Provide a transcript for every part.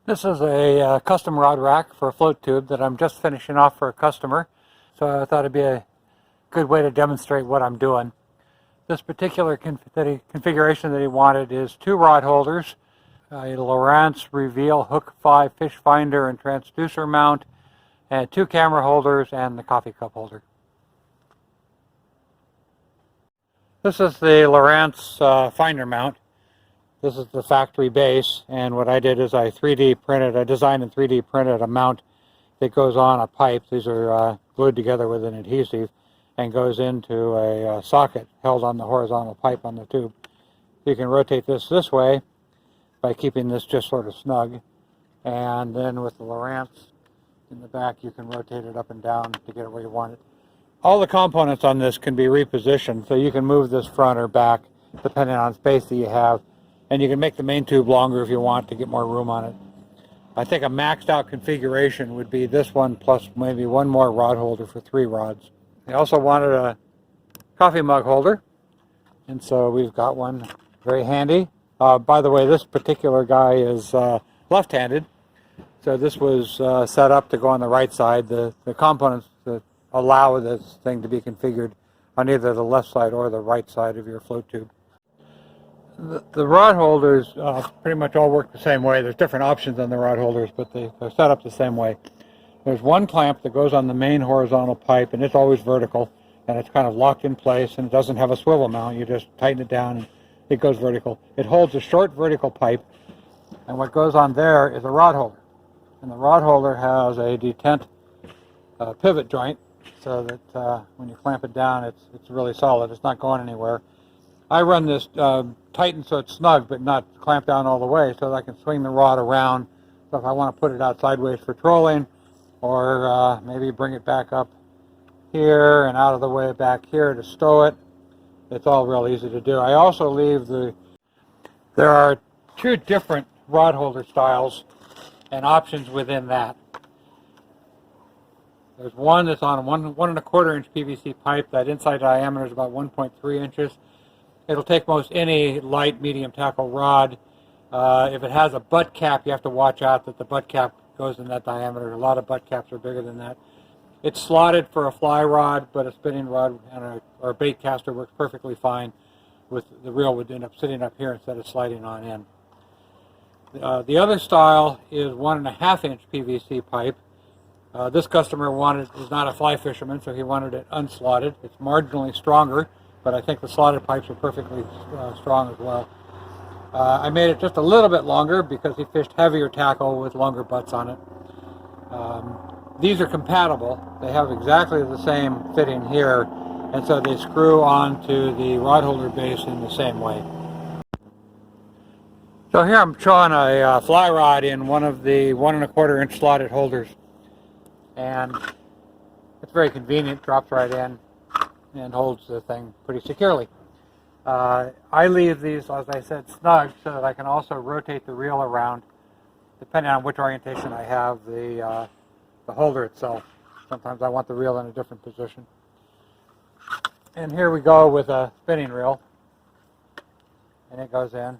This is a custom rod rack for a float tube that I'm just finishing off for a customer, so I thought it'd be a good way to demonstrate what I'm doing. This particular configuration that he wanted is 2 rod holders, a Lowrance Reveal Hook 5 fish finder and transducer mount, and 2 camera holders and the coffee cup holder. This is the Lowrance finder mount. This is the factory base, and what I did is I designed and 3D printed a mount that goes on a pipe. These are glued together with an adhesive and goes into a socket held on the horizontal pipe on the tube. You can rotate this way by keeping this just sort of snug, and then with the Lowrance in the back you can rotate it up and down to get it where you want it. All the components on this can be repositioned, so you can move this front or back depending on space that you have. And you can make the main tube longer if you want to get more room on it. I think a maxed out configuration would be this one plus maybe one more rod holder for 3 rods. I also wanted a coffee mug holder, and so we've got one very handy. By the way, this particular guy is left-handed, so this was set up to go on the right side. The components that allow this thing to be configured on either the left side or the right side of your float tube. The rod holders pretty much all work the same way. There's different options on the rod holders, but they're set up the same way. There's one clamp that goes on the main horizontal pipe, and it's always vertical, and it's kind of locked in place, and it doesn't have a swivel mount. You just tighten it down, and it goes vertical. It holds a short vertical pipe, and what goes on there is a rod holder. And the rod holder has a detent pivot joint, so that when you clamp it down, it's really solid. It's not going anywhere. I run this tightened so it's snug, but not clamped down all the way, so that I can swing the rod around. So if I want to put it out sideways for trolling, or maybe bring it back up here and out of the way back here to stow it, it's all real easy to do. I also leave there are 2 different rod holder styles and options within that. There's one that's on a 1 1/4 inch PVC pipe. That inside diameter is about 1.3 inches. It'll take most any light, medium tackle rod. If it has a butt cap, you have to watch out that the butt cap goes in that diameter. A lot of butt caps are bigger than that. It's slotted for a fly rod, but a spinning rod or a bait caster works perfectly fine. With the reel would end up sitting up here instead of sliding on in. The other style is 1.5 inch PVC pipe. This customer is not a fly fisherman, so he wanted it unslotted. It's marginally stronger, but I think the slotted pipes are perfectly strong as well. I made it just a little bit longer because he fished heavier tackle with longer butts on it. These are compatible. They have exactly the same fitting here, and so they screw onto the rod holder base in the same way. So here I'm showing a fly rod in one of the 1 1/4 inch slotted holders, and it's very convenient. Drops right in and holds the thing pretty securely. I leave these, as I said, snug so that I can also rotate the reel around depending on which orientation I have the holder itself. Sometimes I want the reel in a different position. And here we go with a spinning reel, and it goes in.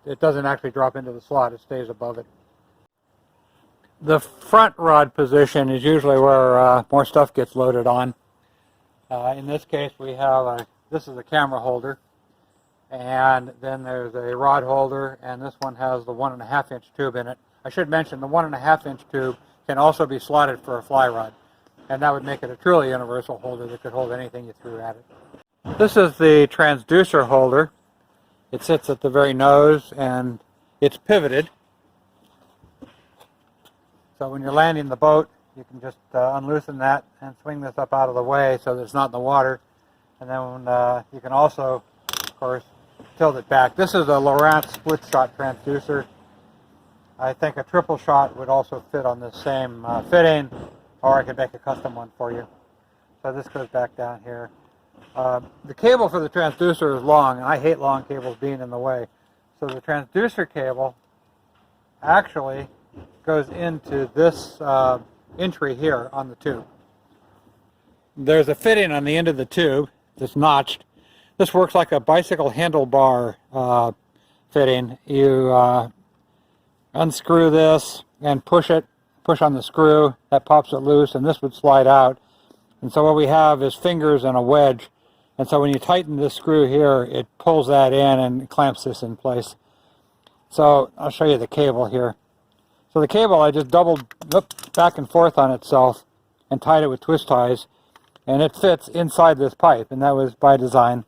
It doesn't actually drop into the slot, it stays above it. The front rod position is usually where more stuff gets loaded on. In this case, we have this is a camera holder, and then there's a rod holder, and this one has the 1.5 inch tube in it. I should mention the 1.5 inch tube can also be slotted for a fly rod, and that would make it a truly universal holder that could hold anything you threw at it. This is the transducer holder. It sits at the very nose, and it's pivoted. So when you're landing the boat, you can just unloosen that and swing this up out of the way so that it's not in the water. And then you can also, of course, tilt it back. This is a Lowrance split shot transducer. I think a triple shot would also fit on the same fitting, or I could make a custom one for you. So this goes back down here. The cable for the transducer is long, and I hate long cables being in the way. So the transducer cable actually goes into this entry here on the tube. There's a fitting on the end of the tube that's notched. This works like a bicycle handlebar fitting. You unscrew this, and push on the screw. That pops it loose, and this would slide out. And so what we have is fingers and a wedge. And so when you tighten this screw here, it pulls that in and clamps this in place. So I'll show you the cable here. So the cable, I just doubled back and forth on itself and tied it with twist ties, and it fits inside this pipe, and that was by design.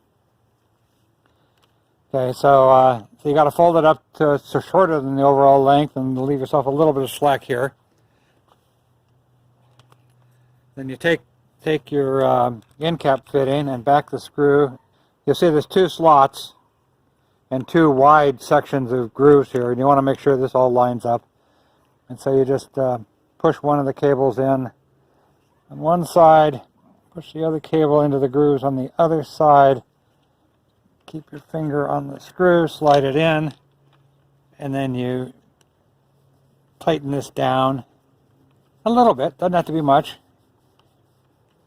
Okay, so you got to fold it up to so shorter than the overall length, and leave yourself a little bit of slack here. Then you take your end cap fitting and back the screw. You'll see there's two slots and two wide sections of grooves here, and you want to make sure this all lines up. And so you just push one of the cables in on one side, push the other cable into the grooves on the other side, keep your finger on the screw, slide it in, and then you tighten this down a little bit. Doesn't have to be much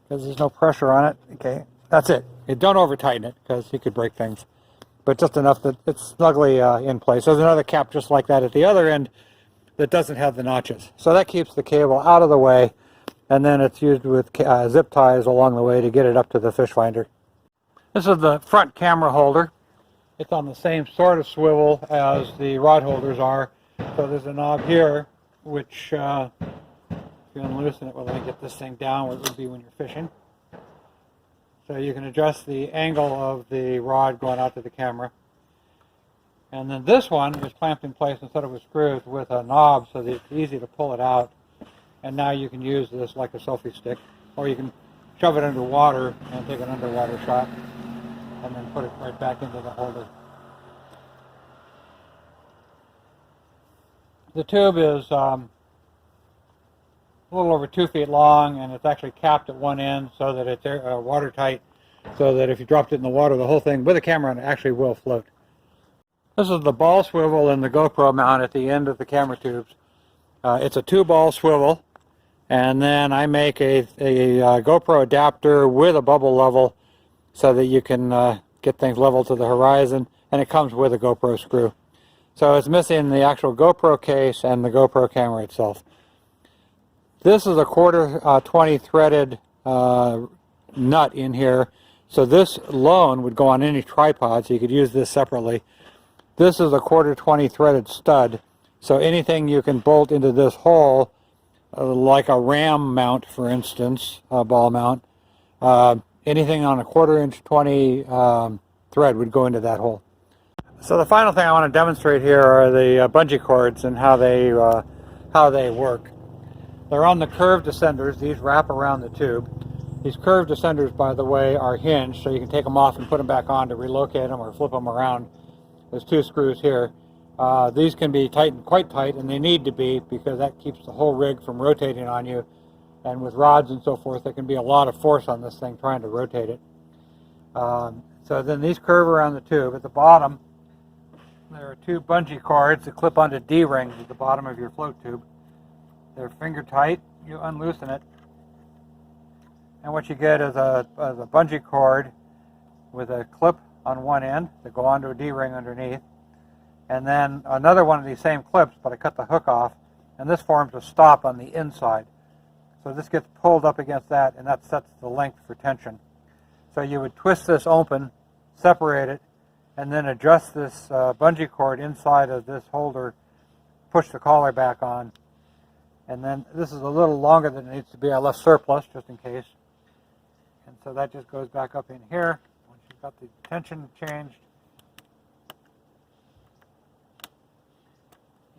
because there's no pressure on it. Okay, that's it. Don't over tighten it because you could break things, but just enough that it's snugly in place. There's another cap just like that at the other end that doesn't have the notches. So that keeps the cable out of the way, and then it's used with zip ties along the way to get it up to the fish finder. This is the front camera holder. It's on the same sort of swivel as the rod holders are. So there's a knob here, which if you unloosen it, well, let me get this thing down where it would be when you're fishing. So you can adjust the angle of the rod going out to the camera. And then this one is clamped in place instead of with screws with a knob so that it's easy to pull it out. And now you can use this like a selfie stick, or you can shove it underwater and take an underwater shot and then put it right back into the holder. The tube is a little over 2 feet long, and it's actually capped at one end so that it's watertight, so that if you dropped it in the water, the whole thing with a camera on it actually will float. This is the ball swivel in the GoPro mount at the end of the camera tubes. It's a 2-ball swivel, and then I make a GoPro adapter with a bubble level so that you can get things level to the horizon, and it comes with a GoPro screw. So it's missing the actual GoPro case and the GoPro camera itself. This is a 1/4 20 threaded nut in here, so this alone would go on any tripod, so you could use this separately. This is a 1/4 20 threaded stud, so anything you can bolt into this hole, like a ram mount, for instance, a ball mount, anything on a 1/4 inch 20 thread would go into that hole. So the final thing I want to demonstrate here are the bungee cords and how they work. They're on the curved descenders. These wrap around the tube. These curved descenders, by the way, are hinged, so you can take them off and put them back on to relocate them or flip them around. There's 2 screws here. These can be tightened quite tight, and they need to be, because that keeps the whole rig from rotating on you. And with rods and so forth, there can be a lot of force on this thing trying to rotate it. So then these curve around the tube. At the bottom, there are 2 bungee cords that clip onto D-rings at the bottom of your float tube. They're finger tight. You unloosen it, and what you get is a bungee cord with a clip on one end that go onto a D-ring underneath, and then another one of these same clips, but I cut the hook off, and this forms a stop on the inside. So this gets pulled up against that, and that sets the length for tension. So you would twist this open, separate it, and then adjust this bungee cord inside of this holder, push the collar back on, and then this is a little longer than it needs to be. I left surplus just in case. And so that just goes back up in here. Once you've got the tension changed,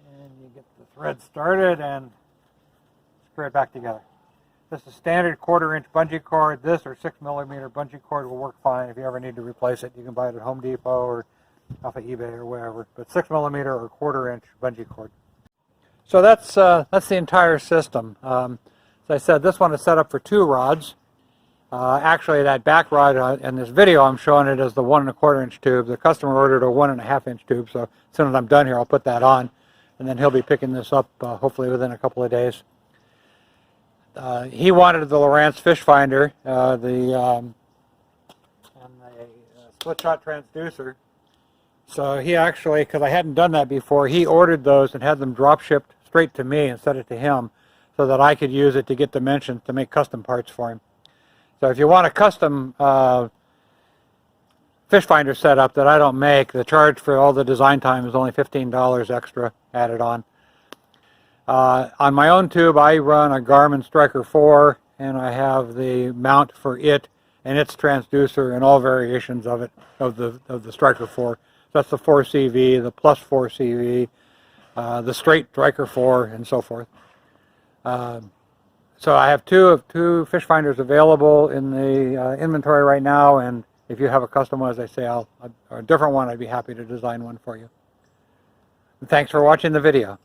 and you get the thread started and screw it back together. This is standard 1/4 inch bungee cord. This or 6mm bungee cord will work fine. If you ever need to replace it, you can buy it at Home Depot or off of eBay or wherever. But 6mm or 1/4 inch bungee cord. So that's the entire system. As I said, this one is set up for 2 rods. Actually, that back rod in this video, I'm showing it as the 1 1/4 inch tube. The customer ordered a 1 1/2 inch tube, so as soon as I'm done here, I'll put that on, and then he'll be picking this up hopefully within a couple of days. He wanted the Lowrance fish finder, and the split shot transducer. So he actually, because I hadn't done that before, he ordered those and had them drop shipped straight to me and set it to him so that I could use it to get dimensions to make custom parts for him. So if you want a custom fish finder setup that I don't make, the charge for all the design time is only $15 extra added on. On my own tube, I run a Garmin Striker 4, and I have the mount for it and its transducer and all variations of it, of the Striker 4. So that's the 4CV, the Plus 4CV, the straight Striker 4, and so forth. So I have two fish finders available in the inventory right now, and if you have a custom one, as I say, or a different one, I'd be happy to design one for you. And thanks for watching the video.